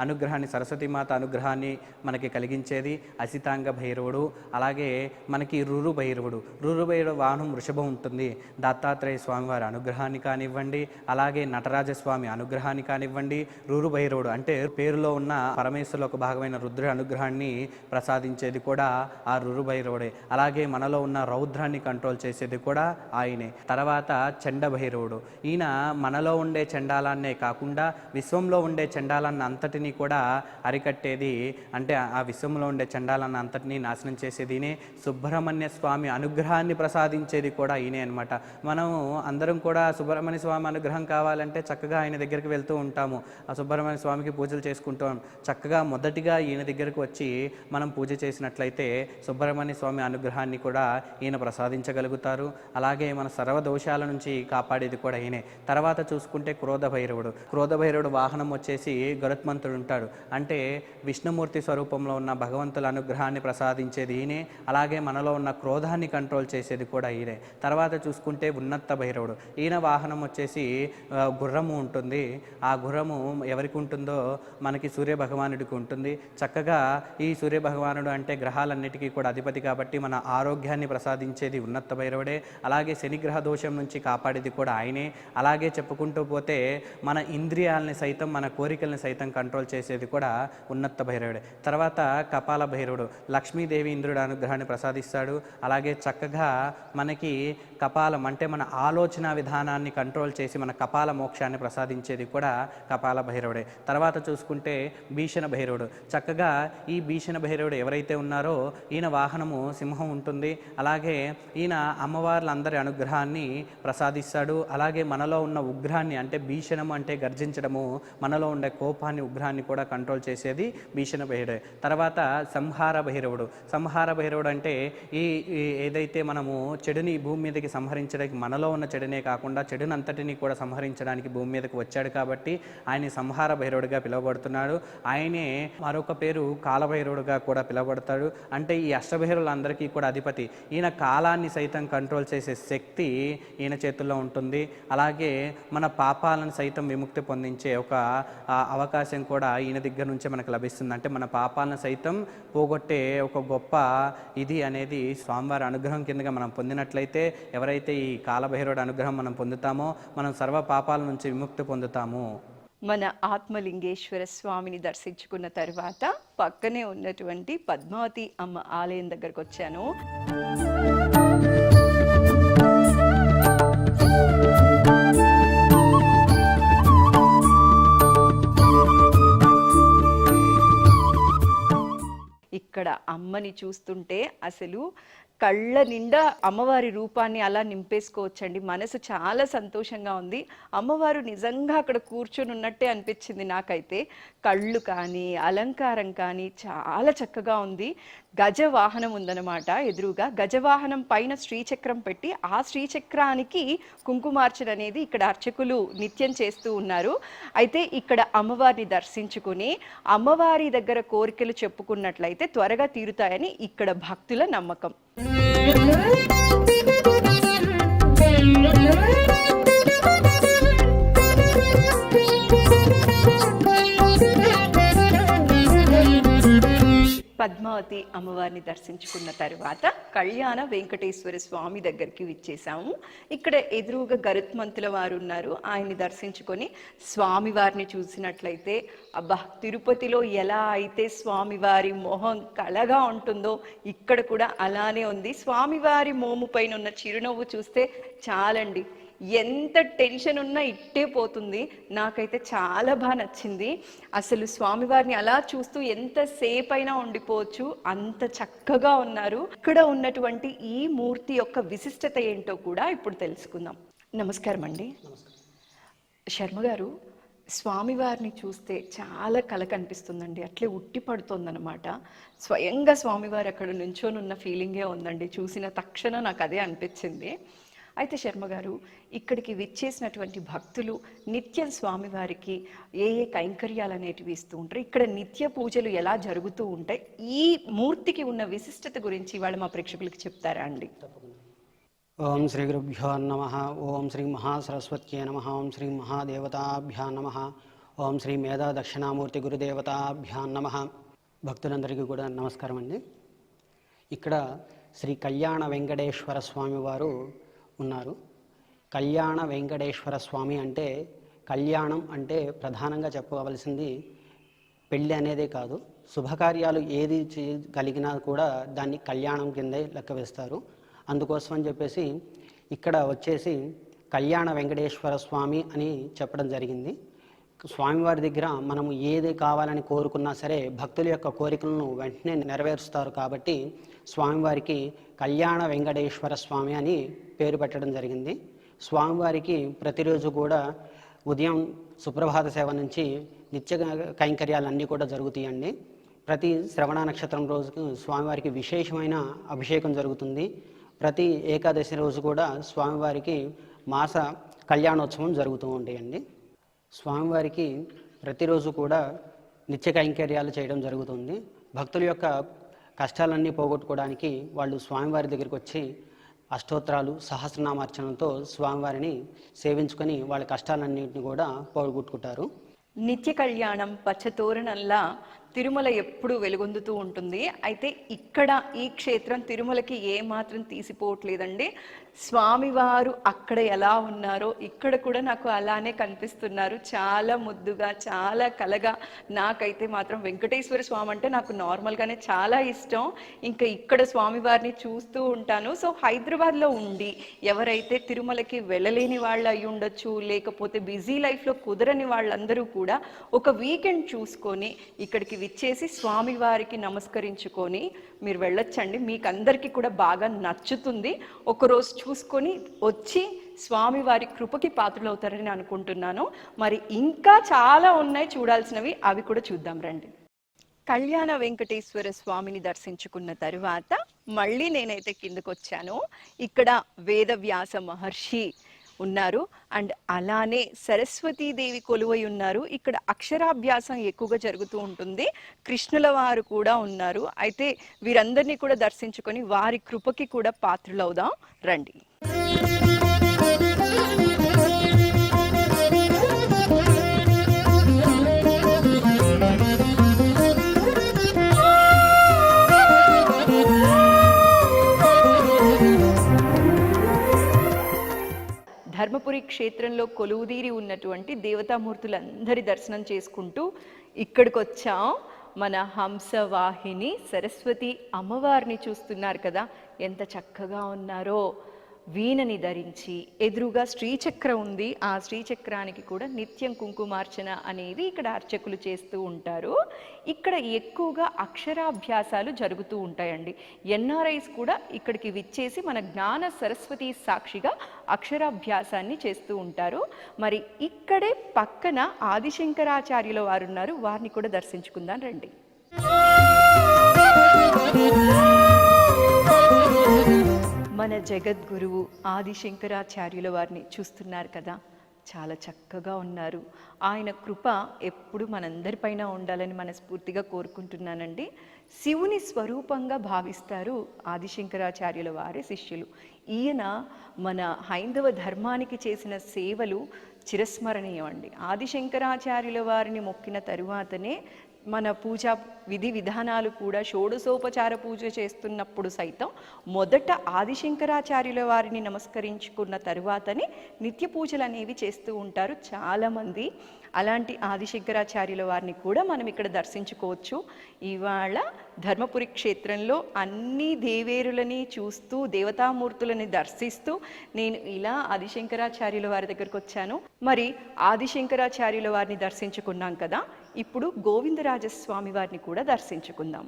S2: అనుగ్రహాన్ని సరస్వతీమాత అనుగ్రహాన్ని మనకి కలిగించేది అసితాంగ భైరవుడు. అలాగే మనకి రురు భైరవుడు. రురు భైరవ వాహనం వృషభం ఉంటుంది. దత్తాత్రేయ స్వామివారి అనుగ్రహాన్ని కానివ్వండి, అలాగే నటరాజస్వామి అనుగ్రహాన్ని కానివ్వండి, రురు భైరవుడు అంటే పేరులో ఉన్న పరమేశ్వరులో ఒక భాగమైన రుద్ర అనుగ్రహాన్ని ప్రసాదించేది కూడా ఆ రురు భైరవుడే. అలాగే మనలో ఉన్న రౌద్రాన్ని కంట్రోల్ చేసేది కూడా ఆయనే. తర్వాత చండ భైరవుడు. ఈయన మనలో ఉండే చండాలాన్నే కాకుండా విశ్వంలో ఉండే చండాలాన్ని అంతటినీ కూడా అరికట్టేది, అంటే ఆ విశ్వంలో ఉండే చండాలాన్ని అంతటినీ నాశనం చేసేది ఈయనే. సుబ్రహ్మణ్య స్వామి అనుగ్రహాన్ని ప్రసాదించేది కూడా ఈయనే అనమాట. మనం అందరం కూడా సుబ్రహ్మణ్య స్వామి అనుగ్రహం కావాలంటే చక్కగా ఆయన దగ్గరికి వెళ్తూ ఉంటాము. ఆ సుబ్రహ్మణ్య స్వామికి పూజలు చేసుకుంటాం. చక్కగా మొదటిగా ఈయన దగ్గరకు వచ్చి మనం పూజ చేసినట్లయితే సుబ్రహ్మణ్య స్వామి అనుగ్రహాన్ని కూడా ఈయన ప్రసాదించగలుగుతారు. అలాగే మన సర్వదోషాల నుంచి కాపాడేది కూడా ఈయనే. తర్వాత చూసుకుంటే క్రోధ భైరవుడు. క్రోధ భైరవుడు వాహనం వచ్చేసి గరుత్మంతుడు ఉంటాడు. అంటే విష్ణుమూర్తి స్వరూపంలో ఉన్న భగవంతుల అనుగ్రహాన్ని ప్రసాదించేది ఈయనే. అలాగే మనలో ఉన్న క్రోధాన్ని కంట్రోల్ చేసేది కూడా ఈయనే. తర్వాత చూసుకుంటే ఉన్నత్త భైరవుడు. ఈయన వాహనం వచ్చేసి గుర్రము ఉంటుంది. ఆ గుర్రము ఎవరికి ఉంటుందో మనకి సూర్య భగవానుడికి ఉంటుంది. చక్కగా ఈ సూర్య భగవానుడు అంటే గ్రహాలన్నిటికీ కూడా అధిపతి అధిపతి కాబట్టి మన ఆరోగ్యాన్ని ప్రసాదించేది ఉన్నత భైరవుడే. అలాగే శనిగ్రహ దోషం నుంచి కాపాడేది కూడా ఆయనే. అలాగే చెప్పుకుంటూ పోతే మన ఇంద్రియాలని సైతం, మన కోరికల్ని సైతం కంట్రోల్ చేసేది కూడా ఉన్నత భైరవుడే. తర్వాత కపాల భైరవుడు, లక్ష్మీదేవి ఇంద్రుడు అనుగ్రహాన్ని ప్రసాదిస్తాడు. అలాగే చక్కగా మనకి కపాలం అంటే మన ఆలోచన విధానాన్ని కంట్రోల్ చేసి మన కపాల మోక్షాన్ని ప్రసాదించేది కూడా కపాల భైరవుడే. తర్వాత చూసుకుంటే భీషణ భైరవుడు, చక్కగా ఈ భీషణ భైరవుడు ఎవరైతే ఉన్నారో ఈయన వాహనము సింహం ఉంటుంది. అలాగే ఈయన అమ్మవార్లందరి అనుగ్రహాన్ని ప్రసాదిస్తాడు. అలాగే మనలో ఉన్న ఉగ్రాన్ని అంటే భీషణము అంటే గర్జించడము, మనలో ఉండే కోపాన్ని ఉగ్రాన్ని కూడా కంట్రోల్ చేసేది భీషణ భైరవుడే. తర్వాత సంహార భైరవుడు. సంహార భైరవుడు అంటే ఈ ఏదైతే మనము చెడుని భూమి మీదకి సంహరించడానికి, మనలో ఉన్న చెడునే కాకుండా చెడునంతటిని కూడా సంహరించడానికి భూమి మీదకి వచ్చాడు కాబట్టి ఆయన సంహార భైరవుడిగా పిలువబడుతున్నాడు. ఆయనే మరొక పేరు కాలభైరవుడిగా కూడా పిలువబడతాడు. అంటే ఈ అష్టభైరవులందరికీ కూడా అధిపతి. ఈయన కాలాన్ని సైతం కంట్రోల్ చేసే శక్తి ఈయన చేతుల్లో ఉంటుంది. అలాగే మన పాపాలను సైతం విముక్తి పొందించే ఒక అవకాశం కూడా ఈయన దగ్గర నుంచే మనకు లభిస్తుంది. అంటే మన పాపాలను సైతం పోగొట్టే ఒక గొప్ప ఇది అనేది స్వామివారి అనుగ్రహం కిందగా మనం పొందినట్లయితే, ఎవరైతే ఈ కాలభైరవుడి అనుగ్రహం మనం పొందుతామో మనం సర్వ పాపాల నుంచి విముక్తి పొందుతాము.
S1: మన ఆత్మలింగేశ్వర స్వామిని దర్శించుకున్న తర్వాత పక్కనే ఉన్నటువంటి పద్మావతి అమ్మ ఆలయం దగ్గరకు వచ్చాను. ఇక్కడ అమ్మని చూస్తుంటే అసలు కళ్ళ నిండా అమ్మవారి రూపాన్ని అలా నింపేసుకోవచ్చండి. మనసు చాలా సంతోషంగా ఉంది. అమ్మవారు నిజంగా అక్కడ కూర్చొని ఉన్నట్టే అనిపించింది నాకైతే. కళ్ళు కానీ అలంకారం కానీ చాలా చక్కగా ఉంది. గజవాహనం ఉందన్నమాట ఎదురుగా. గజవాహనం పైన శ్రీచక్రం పెట్టి ఆ శ్రీచక్రానికి కుంకుమార్చన అనేది ఇక్కడ అర్చకులు నిత్యం చేస్తూ ఉన్నారు. అయితే ఇక్కడ అమ్మవారిని దర్శించుకుని అమ్మవారి దగ్గర కోరికలు చెప్పుకున్నట్లయితే త్వరగా తీరుతాయని ఇక్కడ భక్తుల నమ్మకం. పద్మావతి అమ్మవారిని దర్శించుకున్న తర్వాత కళ్యాణ వెంకటేశ్వర స్వామి దగ్గరికి విచ్చేసాము. ఇక్కడ ఎదురుగా గరుత్మంతుల వారు ఉన్నారు. ఆయన్ని దర్శించుకొని స్వామివారిని చూసినట్లయితే అబ్బా, తిరుపతిలో ఎలా అయితే స్వామివారి మొహం కళగా ఉంటుందో ఇక్కడ కూడా అలానే ఉంది. స్వామివారి మోము పైన ఉన్న చిరునవ్వు చూస్తే చాలండి, ఎంత టెన్షన్ ఉన్నా ఇట్టే పోతుంది. నాకైతే చాలా బాగా నచ్చింది. అసలు స్వామివారిని అలా చూస్తూ ఎంతసేపు అయినా ఉండిపోవచ్చు, అంత చక్కగా ఉన్నారు. ఇక్కడ ఉన్నటువంటి ఈ మూర్తి యొక్క విశిష్టత ఏంటో కూడా ఇప్పుడు తెలుసుకుందాం. నమస్కారం అండి. శర్మ గారు, స్వామివారిని చూస్తే చాలా కళ కనిపిస్తుందండి, అట్లే ఉట్టి పడుతుందన్నమాట. స్వయంగా స్వామివారు అక్కడ నుంచొని ఉన్న ఫీలింగే ఉందండి. చూసిన తక్షణం నాకు అదే అనిపించింది. అయితే శర్మ గారు, ఇక్కడికి విచ్చేసినటువంటి భక్తులు నిత్యం స్వామివారికి ఏ ఏ కైంకర్యాలు అనేటివి ఇస్తూ ఉంటారు, ఇక్కడ నిత్య పూజలు ఎలా జరుగుతూ ఉంటాయి, ఈ మూర్తికి ఉన్న విశిష్టత గురించి ఇవాళ మా ప్రేక్షకులకి చెప్తారా అండి?
S3: ఓం శ్రీ గురుభ్యో నమః. ఓం శ్రీ మహాసరస్వత్యే నమః. ఓం శ్రీ మహాదేవతాభ్యాం నమః. ఓం శ్రీ మేధా దక్షిణామూర్తి గురుదేవతాభ్యాం నమః. భక్తులందరికీ కూడా నమస్కారం అండి. ఇక్కడ శ్రీ కళ్యాణ వెంకటేశ్వర స్వామి వారు ఉన్నారు. కళ్యాణ వెంకటేశ్వర స్వామి అంటే, కళ్యాణం అంటే ప్రధానంగా చెప్పవలసింది పెళ్ళి అనేదే కాదు, శుభకార్యాలు ఏది కలిగినా కూడా దాన్ని కళ్యాణం కిందే లెక్క వేస్తారు. అందుకోసం అని చెప్పేసి ఇక్కడ వచ్చేసి కళ్యాణ వెంకటేశ్వర స్వామి అని చెప్పడం జరిగింది. స్వామివారి దగ్గర మనము ఏది కావాలని కోరుకున్నా సరే భక్తుల యొక్క కోరికలను వెంటనే నెరవేరుస్తారు. కాబట్టి స్వామివారికి కళ్యాణ వెంకటేశ్వర స్వామి అని పేరు పెట్టడం జరిగింది. స్వామివారికి ప్రతిరోజు కూడా ఉదయం సుప్రభాత సేవ నుంచి నిత్య కైంకర్యాలన్నీ కూడా జరుగుతాయండి. ప్రతి శ్రవణ నక్షత్రం రోజుకు స్వామివారికి విశేషమైన అభిషేకం జరుగుతుంది. ప్రతి ఏకాదశి రోజు కూడా స్వామివారికి మాస కళ్యాణోత్సవం జరుగుతూ ఉంటాయండి. స్వామివారికి ప్రతిరోజు కూడా నిత్య కైంకర్యాలు చేయడం జరుగుతుంది. భక్తుల యొక్క కష్టాలన్నీ పోగొట్టుకోవడానికి వాళ్ళు స్వామివారి దగ్గరికి వచ్చి అష్టోత్తరాలు సహస్రనామార్చనలతో స్వామివారిని సేవించుకొని వాళ్ళ కష్టాలన్నింటినీ కూడా పోగొట్టుకుంటారు.
S1: నిత్య కళ్యాణం పచ్చతోరణంలా తిరుమల ఎప్పుడు వెలుగొందుతూ ఉంటుంది. అయితే ఇక్కడ ఈ క్షేత్రం తిరుమలకి ఏమాత్రం తీసిపోవట్లేదండి. స్వామివారు అక్కడ ఎలా ఉన్నారో ఇక్కడ కూడా నాకు అలానే కనిపిస్తున్నారు. చాలా ముద్దుగా, చాలా కలగా. నాకైతే మాత్రం వెంకటేశ్వర స్వామి అంటే నాకు నార్మల్గానే చాలా ఇష్టం. ఇంకా ఇక్కడ స్వామివారిని చూస్తూ ఉంటాను. సో హైదరాబాద్లో ఉండి ఎవరైతే తిరుమలకి వెళ్ళలేని వాళ్ళు అయి ఉండొచ్చు, లేకపోతే బిజీ లైఫ్లో కుదరని వాళ్ళందరూ కూడా ఒక వీకెండ్ చూసుకొని ఇక్కడికి విచ్చేసి స్వామివారికి నమస్కరించుకొని మీరు వెళ్ళొచ్చండి. మీకు అందరికీ కూడా బాగా నచ్చుతుంది. ఒకరోజు చూసుకొని వచ్చి స్వామివారి కృపకి పాత్రలు అవుతారని అనుకుంటున్నాను. మరి ఇంకా చాలా ఉన్నాయి చూడాల్సినవి, అవి కూడా చూద్దాం రండి. కళ్యాణ వెంకటేశ్వర స్వామిని దర్శించుకున్న తరువాత మళ్ళీ నేనైతే కిందకు వచ్చాను. ఇక్కడ వేదవ్యాస మహర్షి ఉన్నారు అండ్ అలానే సరస్వతీదేవి కొలువై ఉన్నారు. ఇక్కడ అక్షరాభ్యాసం ఎక్కువగా జరుగుతూ ఉంటుంది. కృష్ణుల వారు కూడా ఉన్నారు. అయితే వీరందరినీ కూడా దర్శించుకొని వారి కృపకి కూడా పాత్రలవుదాం రండి. ధర్మపురి క్షేత్రంలో కొలువుదీరి ఉన్నటువంటి దేవతామూర్తులందరి దర్శనం చేసుకుంటూ ఇక్కడికి వచ్చాం. మన హంసవాహిని సరస్వతి అమ్మవారిని చూస్తున్నారు కదా, ఎంత చక్కగా ఉన్నారో. వీణని ధరించి ఎదురుగా శ్రీచక్రం ఉంది. ఆ శ్రీచక్రానికి కూడా నిత్యం కుంకుమార్చన అనేది ఇక్కడ అర్చకులు చేస్తూ ఉంటారు. ఇక్కడ ఎక్కువగా అక్షరాభ్యాసాలు జరుగుతూ ఉంటాయండి. ఎన్ఆర్ఐస్ కూడా ఇక్కడికి విచ్చేసి మన జ్ఞాన సరస్వతి సాక్షిగా అక్షరాభ్యాసాన్ని చేస్తూ ఉంటారు. మరి ఇక్కడే పక్కన ఆదిశంకరాచార్యుల వారు ఉన్నారు. వారిని కూడా దర్శించుకుందాం రండి. మన జగద్గురువు ఆదిశంకరాచార్యుల వారిని చూస్తున్నారు కదా, చాలా చక్కగా ఉన్నారు. ఆయన కృప ఎప్పుడు మనందరిపైన ఉండాలని మనస్ఫూర్తిగా కోరుకుంటున్నానండి. శివుని స్వరూపంగా భావిస్తారు ఆదిశంకరాచార్యుల వారి శిష్యులు. ఈయన మన హైందవ ధర్మానికి చేసిన సేవలు చిరస్మరణీయం అండి. ఆదిశంకరాచార్యుల వారిని మొక్కిన తరువాతనే మన పూజా విధి విధానాలు కూడా షోడశోపచార పూజ చేస్తున్నప్పుడు సైతం మొదట ఆదిశంకరాచార్యుల వారిని నమస్కరించుకున్న తరువాతనే నిత్య పూజలు అనేవి చేస్తూ ఉంటారు చాలామంది. అలాంటి ఆదిశంకరాచార్యుల వారిని కూడా మనం ఇక్కడ దర్శించుకోవచ్చు. ఇవాళ ధర్మపురి క్షేత్రంలో అన్ని దేవేరులని చూస్తూ దేవతామూర్తులని దర్శిస్తూ నేను ఇలా ఆదిశంకరాచార్యుల వారి దగ్గరకు వచ్చాను. మరి ఆదిశంకరాచార్యుల వారిని దర్శించుకున్నాం కదా, ఇప్పుడు గోవిందరాజస్వామి వారిని కూడా దర్శించుకుందాం.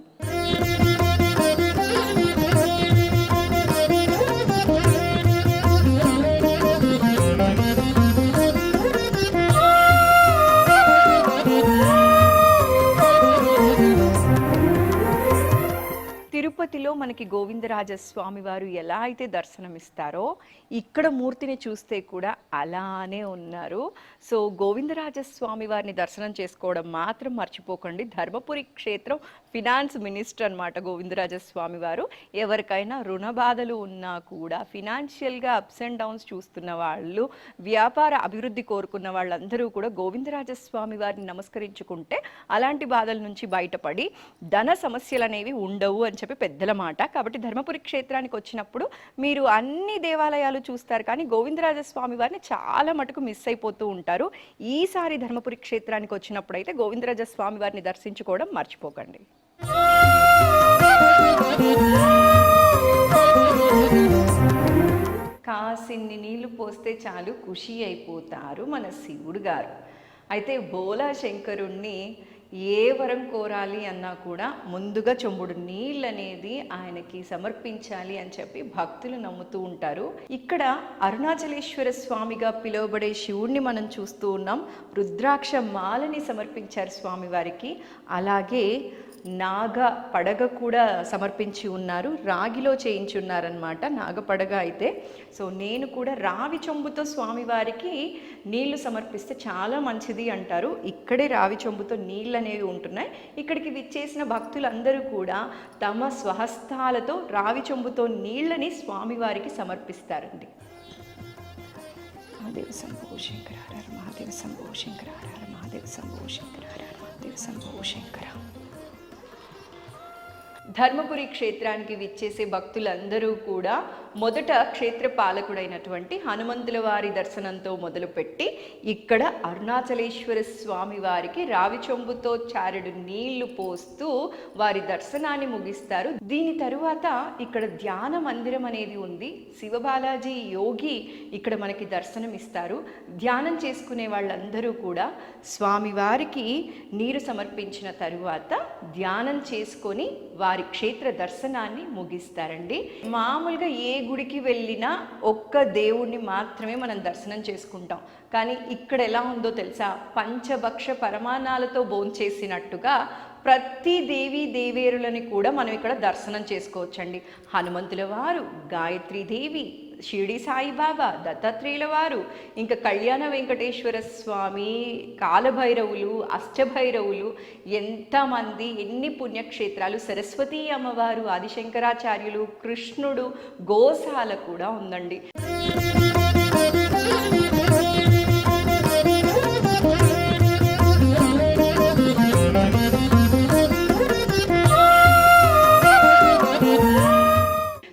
S1: తిరుపతిలో మనకి గోవిందరాజస్వామి వారు ఎలా అయితే దర్శనమిస్తారో ఇక్కడ మూర్తిని చూస్తే కూడా అలానే ఉన్నారు. సో గోవిందరాజస్వామి వారిని దర్శనం చేసుకోవడం మాత్రం మర్చిపోకండి. ధర్మపురి క్షేత్రం ఫినాన్స్ మినిస్టర్ అన్నమాట గోవిందరాజస్వామి వారు. ఎవరికైనా రుణ బాధలు ఉన్నా కూడా, ఫినాన్షియల్గా అప్స్ అండ్ డౌన్స్ చూస్తున్న వాళ్ళు, వ్యాపార అభివృద్ధి కోరుకున్న వాళ్ళందరూ కూడా గోవిందరాజస్వామి వారిని నమస్కరించుకుంటే అలాంటి బాధల నుంచి బయటపడి ధన సమస్యలు అనేవి ఉండవు అని చెప్పి పెద్దల మాట. కాబట్టి ధర్మపురి క్షేత్రానికి వచ్చినప్పుడు మీరు అన్ని దేవాలయాలు చూస్తారు, కానీ గోవిందరాజస్వామి వారిని చాలా మటుకు మిస్ అయిపోతూ ఉంటారు. ఈసారి ధర్మపురి క్షేత్రానికి వచ్చినప్పుడు అయితే గోవిందరాజస్వామి వారిని దర్శించుకోవడం మర్చిపోకండి. కాసిన్ని నీళ్లు పోస్తే చాలు ఖుషి అయిపోతారు మన శివుడు గారు. అయితే బోలా శంకరుణ్ణి ఏ వరం కోరాలి అన్నా కూడా ముందుగా చెంబుడు నీళ్ళు అనేది ఆయనకి సమర్పించాలి అని చెప్పి భక్తులు నమ్ముతూ ఉంటారు. ఇక్కడ అరుణాచలేశ్వర స్వామిగా పిలువబడే శివుణ్ణి మనం చూస్తూ ఉన్నాం. రుద్రాక్ష మాలని సమర్పించారు స్వామివారికి. అలాగే నాగ పడగ కూడా సమర్పించి ఉన్నారు. రాగిలో చేయించి ఉన్నారనమాట నాగ పడగ అయితే. సో నేను కూడా రావి చెంబుతో స్వామివారికి నీళ్లు సమర్పిస్తే చాలా మంచిది అంటారు. ఇక్కడే రావి చెంబుతో నీళ్ళు అనేవి ఉంటున్నాయి. ఇక్కడికి విచ్చేసిన భక్తులందరూ కూడా తమ స్వహస్తాలతో రావి చెంబుతో నీళ్ళని స్వామివారికి సమర్పిస్తారండి. మహాదేవ శంభో శంకర హర హర మహాదేవ శంభో శంకర హర హర మహాదేవ శంభో శంకర హర హర మహాదేవ శంభో శంకర. ధర్మపురి క్షేత్రానికి విచ్చేసే భక్తులందరూ కూడా మొదట క్షేత్ర పాలకుడైనటువంటి హనుమంతుల వారి దర్శనంతో మొదలుపెట్టి ఇక్కడ అరుణాచలేశ్వర స్వామి వారికి రావి చెంబుతో చారెడు నీళ్లు పోస్తూ వారి దర్శనాన్ని ముగిస్తారు. దీని తరువాత ఇక్కడ ధ్యాన మందిరం అనేది ఉంది. శివబాలాజీ యోగి ఇక్కడ మనకి దర్శనం ఇస్తారు. ధ్యానం చేసుకునే వాళ్ళందరూ కూడా స్వామివారికి నీరు సమర్పించిన తరువాత ధ్యానం చేసుకొని వారి క్షేత్ర దర్శనాన్ని ముగిస్తారండి. మామూలుగా ఏ గుడికి వెళ్ళినా ఒక్క దేవుణ్ణి మాత్రమే మనం దర్శనం చేసుకుంటాం. కానీ ఇక్కడ ఎలా ఉందో తెలుసా? పంచభక్ష పరమాణాలతో భోంచేసినట్టుగా ప్రతి దేవీ దేవేరులని కూడా మనం ఇక్కడ దర్శనం చేసుకోవచ్చండి. హనుమంతుల వారు, గాయత్రీదేవి, షిరిడి సాయిబాబా, దత్తాత్రేయుల వారు, ఇంకా కళ్యాణ వెంకటేశ్వర స్వామి, కాలభైరవులు, అష్టభైరవులు, ఎంతమంది, ఎన్ని పుణ్యక్షేత్రాలు, సరస్వతీ అమ్మవారు, ఆదిశంకరాచార్యులు, కృష్ణుడు, గోశాల కూడా ఉందండి.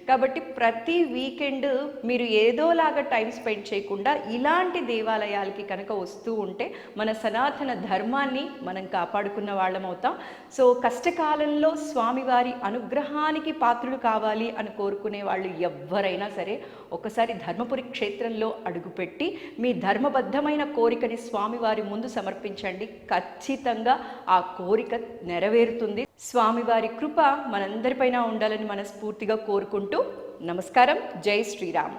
S1: కాబట్టి ప్రతి వీకెండ్ మీరు ఏదోలాగా టైం స్పెండ్ చేయకుండా ఇలాంటి దేవాలయాలకి కనుక వస్తూ ఉంటే మన సనాతన ధర్మాన్ని మనం కాపాడుకున్న వాళ్ళం అవుతాం. సో కష్టకాలంలో స్వామివారి అనుగ్రహానికి పాత్రులు కావాలి అని కోరుకునే వాళ్ళు ఎవ్వరైనా సరే ఒకసారి ధర్మపురి క్షేత్రంలో అడుగుపెట్టి మీ ధర్మబద్ధమైన కోరికని స్వామివారి ముందు సమర్పించండి. ఖచ్చితంగా ఆ కోరిక నెరవేరుతుంది. స్వామివారి కృప మనందరిపైన ఉండాలని మనస్ఫూర్తిగా కోరుకుంటూ నమస్కారం. జై శ్రీరామ్.